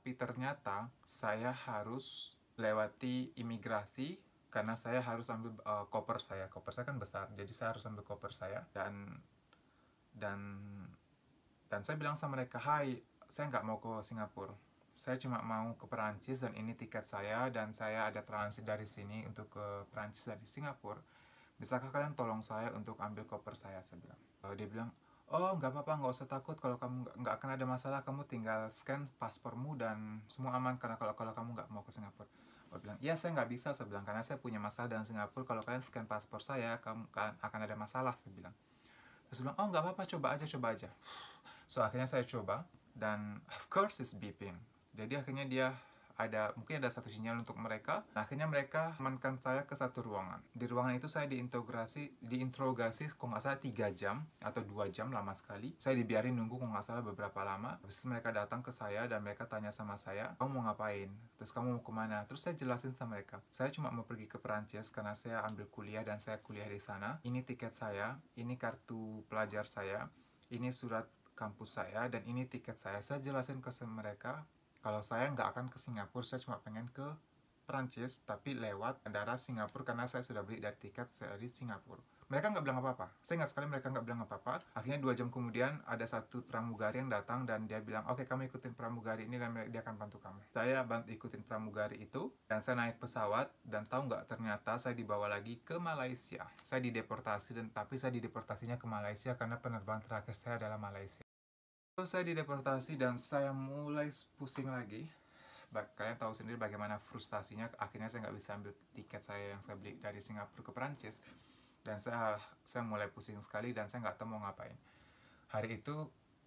tapi ternyata saya harus lewati imigrasi karena saya harus ambil koper saya. Koper saya kan besar, jadi saya harus ambil koper saya dan saya bilang sama mereka, "Hai, saya nggak mau ke Singapura. Saya cuma mau ke Perancis dan ini tiket saya dan saya ada transit dari sini untuk ke Perancis dari Singapura. Bisakah kalian tolong saya untuk ambil koper saya?" Saya bilang. Dia bilang, "Oh, nggak apa-apa, nggak usah takut. Kalau kamu nggak akan ada masalah, kamu tinggal scan paspormu dan semua aman karena kalau kamu nggak mau ke Singapura." Dia bilang, "Iya, saya nggak bisa." Saya bilang, "Karena saya punya masalah dengan Singapura. Kalau kalian scan paspor saya, kamu akan ada masalah." Saya bilang. Terus bilang, "Oh, nggak apa-apa, coba aja, coba aja." So, akhirnya saya coba, dan of course it's beeping. Jadi akhirnya mungkin ada satu sinyal untuk mereka. Nah, akhirnya mereka amankan saya ke satu ruangan. Di ruangan itu saya diinterogasi kalau nggak salah 3 jam atau 2 jam, lama sekali. Saya dibiarin nunggu kalau nggak salah beberapa lama. Habis itu mereka datang ke saya dan mereka tanya sama saya, "Kamu mau ngapain? Terus kamu mau kemana?" Terus saya jelasin sama mereka, "Saya cuma mau pergi ke Perancis karena saya ambil kuliah dan saya kuliah di sana. Ini tiket saya, ini kartu pelajar saya, ini surat kampus saya, dan ini tiket saya." Saya jelasin ke mereka kalau saya nggak akan ke Singapura, saya cuma pengen ke Perancis, tapi lewat bandara Singapura karena saya sudah beli dari tiket dari Singapura. Mereka nggak bilang apa-apa. Saya ingat sekali mereka nggak bilang apa-apa. Akhirnya 2 jam kemudian ada satu pramugari yang datang dan dia bilang, "Oke, kamu ikutin pramugari ini dan dia akan bantu kamu." Saya ikutin pramugari itu dan saya naik pesawat, dan tahu nggak, ternyata saya dibawa lagi ke Malaysia. Saya dideportasi, tapi saya dideportasinya ke Malaysia karena penerbangan terakhir saya adalah Malaysia. Saya dideportasi dan saya mulai pusing lagi. Kalian tahu sendiri bagaimana frustasinya. Akhirnya saya nggak bisa ambil tiket saya yang saya beli dari Singapura ke Perancis. Dan saya mulai pusing sekali dan saya nggak tahu mau ngapain. Hari itu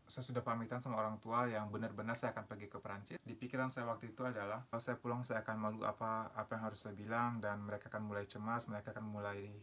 saya sudah pamitan sama orang tua yang benar-benar saya akan pergi ke Perancis. Di pikiran saya waktu itu adalah, kalau saya pulang saya akan malu apa yang harus saya bilang, dan mereka akan mulai cemas, mereka akan mulai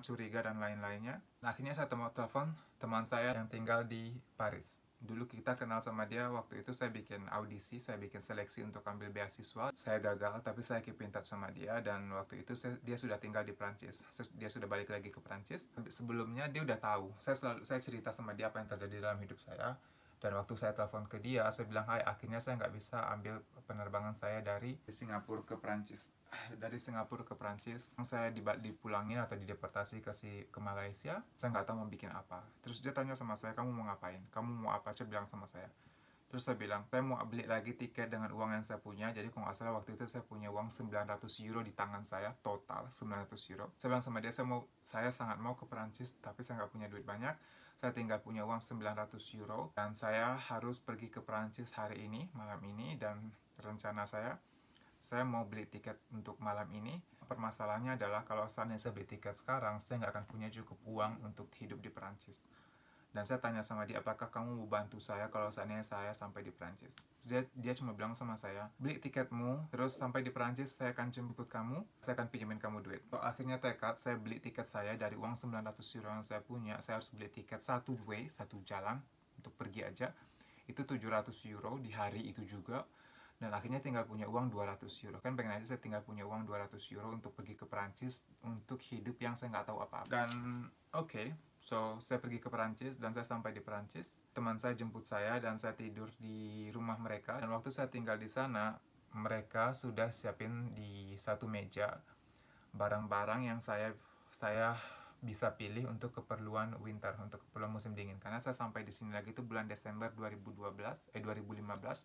curiga dan lain-lainnya. Nah, akhirnya saya telepon teman saya yang tinggal di Paris. Dulu kita kenal sama dia, waktu itu saya bikin audisi, saya bikin seleksi untuk ambil beasiswa. Saya gagal, tapi saya keep in touch sama dia, dan waktu itu dia sudah tinggal di Prancis. Dia sudah balik lagi ke Prancis. Sebelumnya dia udah tahu. Saya cerita sama dia apa yang terjadi dalam hidup saya. Dan waktu saya telepon ke dia, saya bilang, "Hai, akhirnya saya nggak bisa ambil penerbangan saya dari Singapura ke Prancis." Dari Singapura ke Prancis, saya dipulangin atau dideportasi ke Malaysia. Saya nggak tahu mau bikin apa. Terus dia tanya sama saya, "Kamu mau ngapain? Kamu mau apa?" Saya bilang sama saya. Terus saya bilang, "Saya mau beli lagi tiket dengan uang yang saya punya." Jadi kalau nggak salah waktu itu saya punya uang 900 euro di tangan saya, total 900 euro. Saya bilang sama dia, saya sangat mau ke Perancis, tapi saya nggak punya duit banyak. Saya tinggal punya uang 900 euro, dan saya harus pergi ke Perancis hari ini, malam ini, dan rencana saya mau beli tiket untuk malam ini. Permasalahannya adalah kalau seandainya saya beli tiket sekarang, saya nggak akan punya cukup uang untuk hidup di Perancis. Dan saya tanya sama dia, "Apakah kamu mau bantu saya kalau seandainya saya sampai di Perancis?" Dia cuma bilang sama saya, "Beli tiketmu, terus sampai di Perancis saya akan jemput kamu, saya akan pinjemin kamu duit." So, akhirnya tekad, saya beli tiket saya dari uang 900 euro yang saya punya. Saya harus beli tiket satu jalan, untuk pergi aja. Itu 700 euro di hari itu juga. Dan akhirnya tinggal punya uang 200 euro. Kan pengen aja saya tinggal punya uang 200 euro untuk pergi ke Perancis, untuk hidup yang saya nggak tahu apa-apa. Dan oke, so saya pergi ke Perancis dan saya sampai di Perancis. Teman saya jemput saya dan saya tidur di rumah mereka. Dan waktu saya tinggal di sana, mereka sudah siapin di satu meja barang-barang yang saya bisa pilih untuk keperluan winter, untuk keperluan musim dingin. Karena saya sampai di sini lagi itu bulan Desember 2015,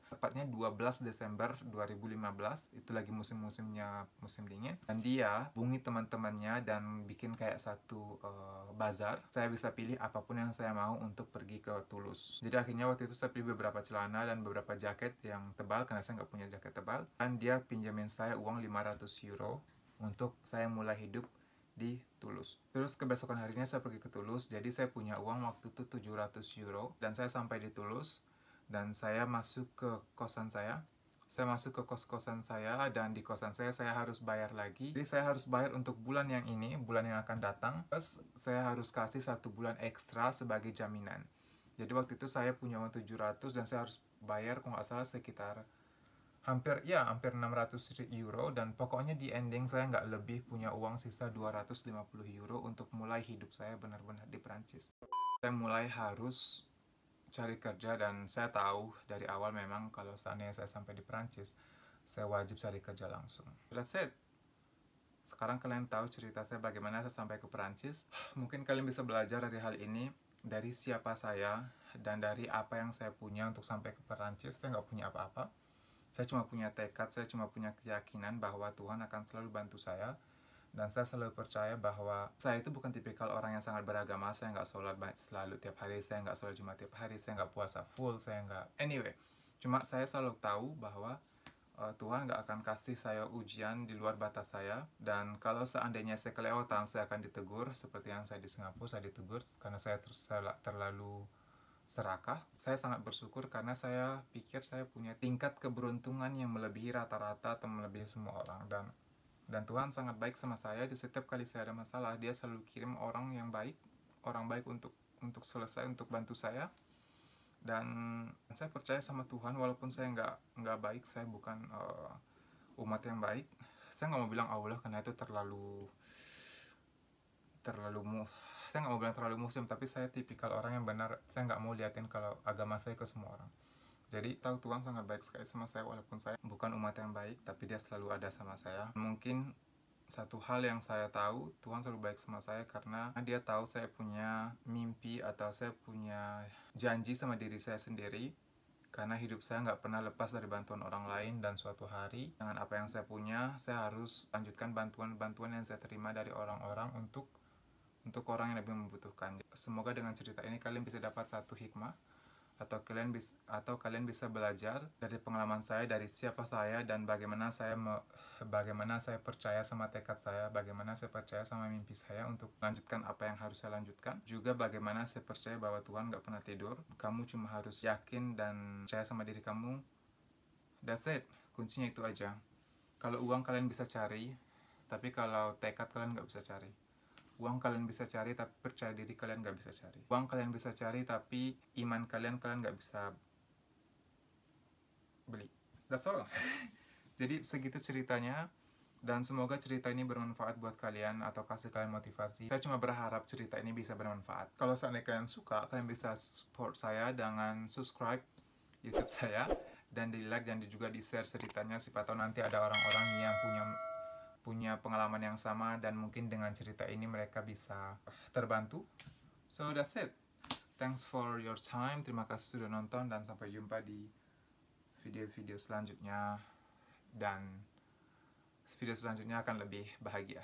tepatnya 12 Desember 2015, itu lagi musim-musimnya musim dingin. Dan dia hubungi teman-temannya dan bikin kayak satu bazar. Saya bisa pilih apapun yang saya mau untuk pergi ke Toulouse. Jadi akhirnya waktu itu saya pilih beberapa celana dan beberapa jaket yang tebal, karena saya nggak punya jaket tebal. Dan dia pinjamin saya uang 500 euro untuk saya mulai hidup di Toulouse. Terus kebesokan harinya saya pergi ke Toulouse, jadi saya punya uang waktu itu 700 euro, dan saya sampai di Toulouse, dan saya masuk ke kosan saya. Saya masuk ke kos-kosan saya, dan di kosan saya harus bayar lagi. Jadi saya harus bayar untuk bulan yang ini, bulan yang akan datang, plus saya harus kasih 1 bulan ekstra sebagai jaminan. Jadi waktu itu saya punya uang 700 dan saya harus bayar kalau nggak salah sekitar hampir 600 euro, dan pokoknya di ending saya nggak lebih punya uang sisa 250 euro untuk mulai hidup saya benar-benar di Prancis. Saya mulai harus cari kerja, dan saya tahu dari awal memang kalau seandainya saya sampai di Perancis, saya wajib cari kerja langsung. That's it. Sekarang kalian tahu cerita saya bagaimana saya sampai ke Perancis. Mungkin kalian bisa belajar dari hal ini, dari siapa saya, dan dari apa yang saya punya untuk sampai ke Perancis. Saya nggak punya apa-apa. Saya cuma punya tekad, saya cuma punya keyakinan bahwa Tuhan akan selalu bantu saya. Dan saya selalu percaya bahwa saya itu bukan tipikal orang yang sangat beragama. Saya nggak sholat selalu tiap hari, saya nggak sholat Jumat tiap hari, saya nggak puasa full, saya nggak... Anyway, cuma saya selalu tahu bahwa Tuhan nggak akan kasih saya ujian di luar batas saya. Dan kalau seandainya saya kelewatan, saya akan ditegur. Seperti yang saya di Singapura, saya ditegur karena saya terlalu serakah. Saya sangat bersyukur karena saya pikir saya punya tingkat keberuntungan yang melebihi rata-rata atau melebihi semua orang. Dan Tuhan sangat baik sama saya. Di setiap kali saya ada masalah, Dia selalu kirim orang yang baik, orang baik untuk selesai, untuk bantu saya. Dan saya percaya sama Tuhan, walaupun saya nggak baik, saya bukan umat yang baik. Saya nggak mau bilang Allah karena itu terlalu saya nggak mau bilang terlalu muslim, tapi saya tipikal orang yang benar. Saya nggak mau liatin kalau agama saya ke semua orang. Jadi tahu Tuhan sangat baik sekali sama saya, walaupun saya bukan umat yang baik, tapi Dia selalu ada sama saya. Mungkin satu hal yang saya tahu, Tuhan selalu baik sama saya karena Dia tahu saya punya mimpi atau saya punya janji sama diri saya sendiri. Karena hidup saya nggak pernah lepas dari bantuan orang lain, dan suatu hari dengan apa yang saya punya, saya harus lanjutkan bantuan-bantuan yang saya terima dari orang-orang untuk orang yang lebih membutuhkan. Semoga dengan cerita ini kalian bisa dapat satu hikmah, atau kalian bisa belajar dari pengalaman saya, dari siapa saya, dan bagaimana saya percaya sama tekad saya, bagaimana saya percaya sama mimpi saya untuk lanjutkan apa yang harus saya lanjutkan. Juga bagaimana saya percaya bahwa Tuhan gak pernah tidur. Kamu cuma harus yakin dan percaya sama diri kamu. That's it. Kuncinya itu aja. Kalau uang kalian bisa cari, tapi kalau tekad kalian gak bisa cari. Uang kalian bisa cari, tapi percaya diri kalian gak bisa cari. Uang kalian bisa cari, tapi iman kalian gak bisa beli. That's all. Jadi segitu ceritanya. Dan semoga cerita ini bermanfaat buat kalian atau kasih kalian motivasi. Saya cuma berharap cerita ini bisa bermanfaat. Kalau seandainya kalian suka, kalian bisa support saya dengan subscribe YouTube saya, dan di like dan juga di share ceritanya. Siapa tahu nanti ada orang-orang yang punya pengalaman yang sama, dan mungkin dengan cerita ini mereka bisa terbantu. So that's it. Thanks for your time. Terima kasih sudah nonton, dan sampai jumpa di video-video selanjutnya. Dan video selanjutnya akan lebih bahagia.